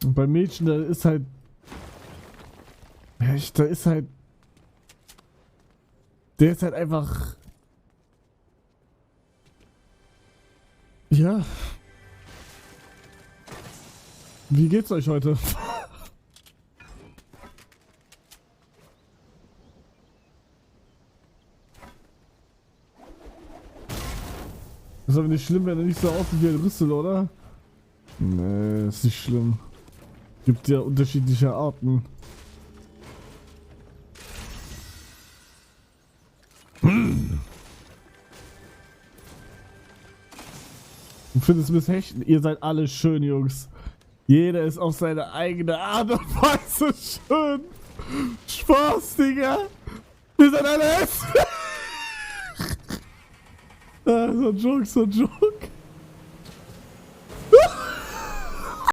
Und bei Mädchen, da ist halt. Da ist halt. Der ist halt einfach. Ja. Wie geht's euch heute? Ist aber nicht schlimm, wenn er nicht so aussieht wie ein Rüssel, oder? Nee, ist nicht schlimm. Gibt ja unterschiedliche Arten. Du findest Miss Hechten, ihr seid alle schön, Jungs. Jeder ist auf seine eigene Art und Weise schön. Spaß, Digga. Wir sind alle hässlich. So ein Joke, so ein Joke.